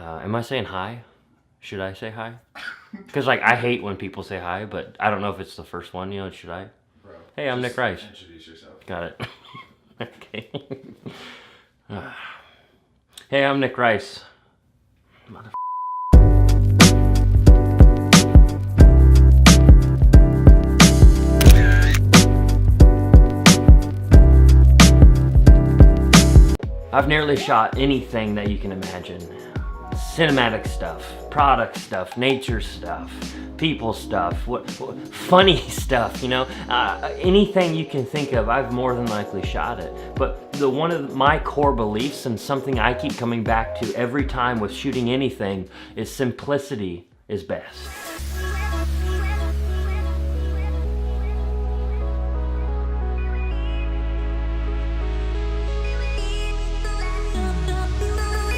Am I saying hi? Should I say hi? Because like I hate when people say hi, but I don't know if it's the first one. You know, should I? Bro, hey, I'm Nick Rice. Introduce yourself. Got it. Okay. Hey, I'm Nick Rice. Mother. I've nearly shot anything that you can imagine. Cinematic stuff, product stuff, nature stuff, people stuff, funny stuff, you know? Anything you can think of, I've more than likely shot it. But one of my core beliefs, and something I keep coming back to every time with shooting anything, is simplicity is best.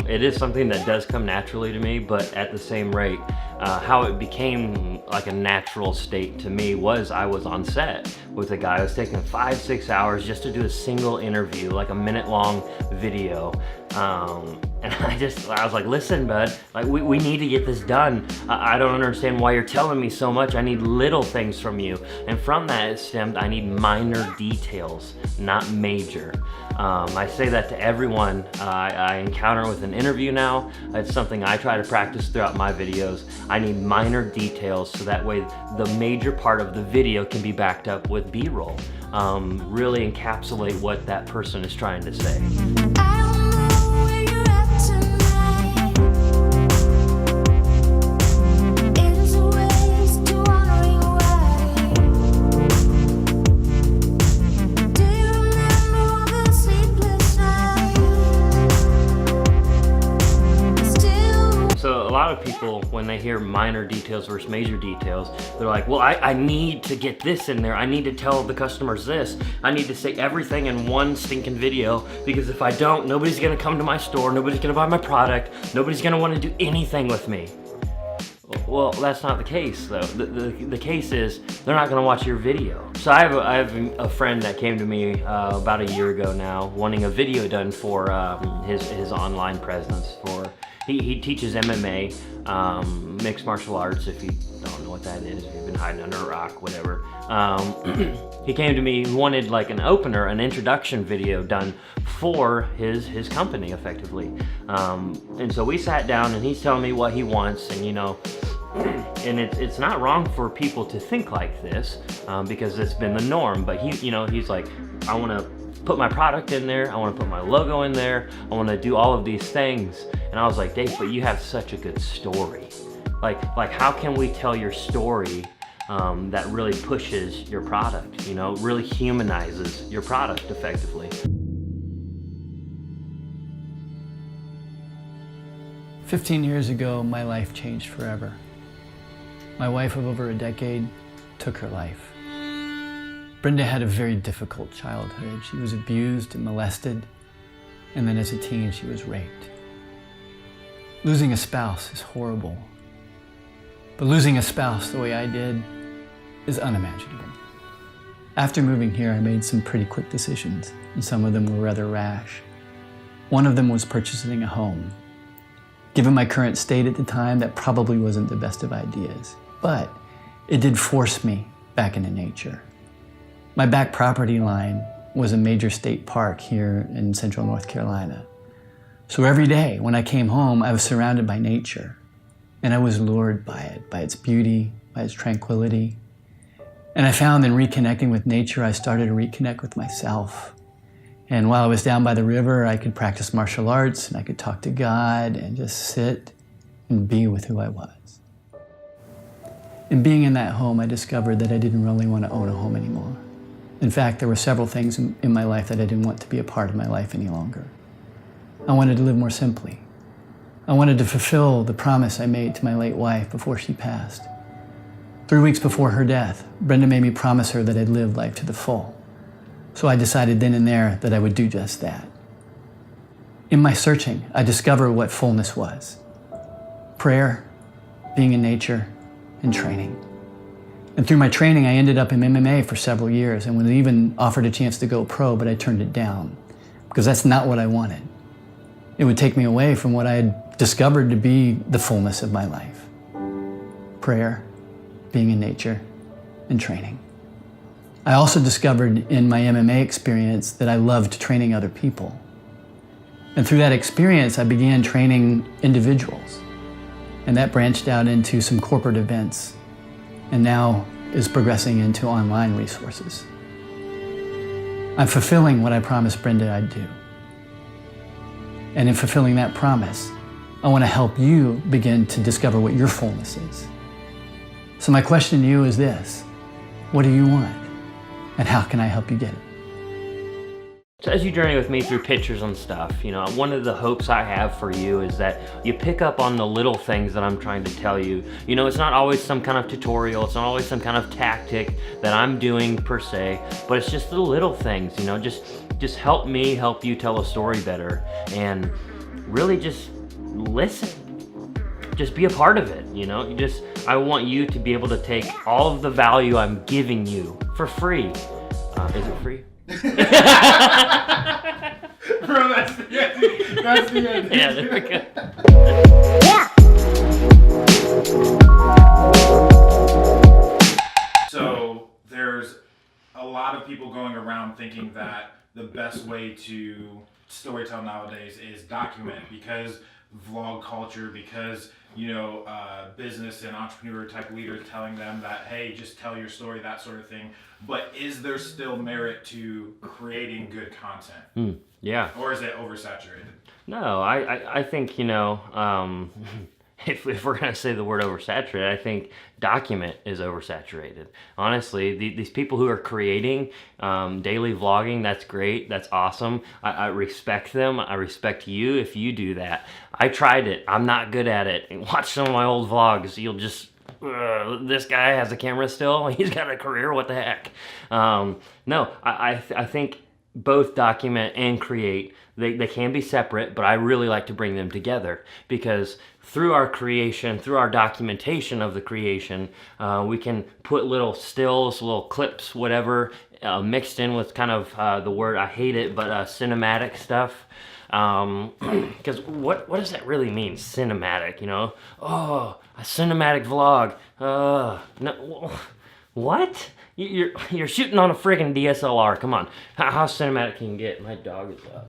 It is something that does come naturally to me, but at the same rate, how it became like a natural state to me was I was on set with a guy. I was taking 5-6 hours just to do a single interview, like a minute-long video. And I was like, listen, bud, like we need to get this done. I don't understand why you're telling me so much. I need little things from you. And from that it stemmed, I need minor details, not major. I say that to everyone I encounter with an interview now. It's something I try to practice throughout my videos. I need minor details so that way the major part of the video can be backed up with B-roll. Really encapsulate what that person is trying to say. A lot of people, when they hear minor details versus major details, they're like, well, I need to get this in there. I need to tell the customers this. I need to say everything in one stinking video, because if I don't, nobody's gonna come to my store, nobody's gonna buy my product, nobody's gonna wanna do anything with me. Well, that's not the case though. The case is they're not gonna watch your video. So I have a friend that came to me about a year ago now, wanting a video done for his online presence for. He teaches MMA, mixed martial arts, if you don't know what that is, if you've been hiding under a rock, whatever. He came to me, wanted like an opener, an introduction video done for his company, effectively. And so we sat down and he's telling me what he wants, and you know, and it's not wrong for people to think like this, because it's been the norm, but he's like, I wanna put my product in there, I wanna put my logo in there, I wanna do all of these things. And I was like, Dave, but you have such a good story. Like how can we tell your story that really pushes your product, you know, really humanizes your product effectively? 15 years ago, my life changed forever. My wife of over a decade took her life. Brenda had a very difficult childhood. She was abused and molested, and then as a teen, she was raped. Losing a spouse is horrible, but losing a spouse the way I did is unimaginable. After moving here, I made some pretty quick decisions, and some of them were rather rash. One of them was purchasing a home. Given my current state at the time, that probably wasn't the best of ideas, but it did force me back into nature. My back property line was a major state park here in central North Carolina. So every day when I came home, I was surrounded by nature, and I was lured by it, by its beauty, by its tranquility. And I found in reconnecting with nature, I started to reconnect with myself. And while I was down by the river, I could practice martial arts, and I could talk to God and just sit and be with who I was. In being in that home, I discovered that I didn't really want to own a home anymore. In fact, there were several things in my life that I didn't want to be a part of my life any longer. I wanted to live more simply. I wanted to fulfill the promise I made to my late wife before she passed. 3 weeks before her death, Brenda made me promise her that I'd live life to the full. So I decided then and there that I would do just that. In my searching, I discovered what fullness was. Prayer, being in nature, and training. And through my training, I ended up in MMA for several years and was even offered a chance to go pro, but I turned it down because that's not what I wanted. It would take me away from what I had discovered to be the fullness of my life. Prayer, being in nature, and training. I also discovered in my MMA experience that I loved training other people. And through that experience, I began training individuals. And that branched out into some corporate events, and now is progressing into online resources. I'm fulfilling what I promised Brenda I'd do. And in fulfilling that promise, I want to help you begin to discover what your fullness is. So my question to you is this: what do you want? And how can I help you get it? So as you journey with me through pictures and stuff, one of the hopes I have for you is that you pick up on the little things that I'm trying to tell you. It's not always some kind of tutorial, it's not always some kind of tactic that I'm doing per se, but it's just the little things, just help me help you tell a story better, and really just listen. Just be a part of it, I want you to be able to take all of the value I'm giving you for free. Is it free? Bro, that's the end. That's the end. Yeah, there we go. So there's a lot of people going around thinking that the best way to storytell nowadays is document, because vlog culture, because business and entrepreneur type leaders telling them that, hey, just tell your story, that sort of thing. But is there still merit to creating good content? Yeah. Or is it oversaturated? No, I think, if we're going to say the word oversaturated, I think document is oversaturated. Honestly, these people who are creating daily vlogging, that's great. That's awesome. I respect them. I respect you if you do that. I tried it. I'm not good at it. And watch some of my old vlogs. You'll just, this guy has a camera still. He's got a career. What the heck? No, I think both document and create, they can be separate, but I really like to bring them together, because through our creation, through our documentation of the creation, we can put little stills, little clips, whatever, mixed in with kind of the word, I hate it, but cinematic stuff. Because what does that really mean, cinematic, Oh, a cinematic vlog. No, what? You're shooting on a friggin' DSLR. Come on. How cinematic can you get? My dog is up.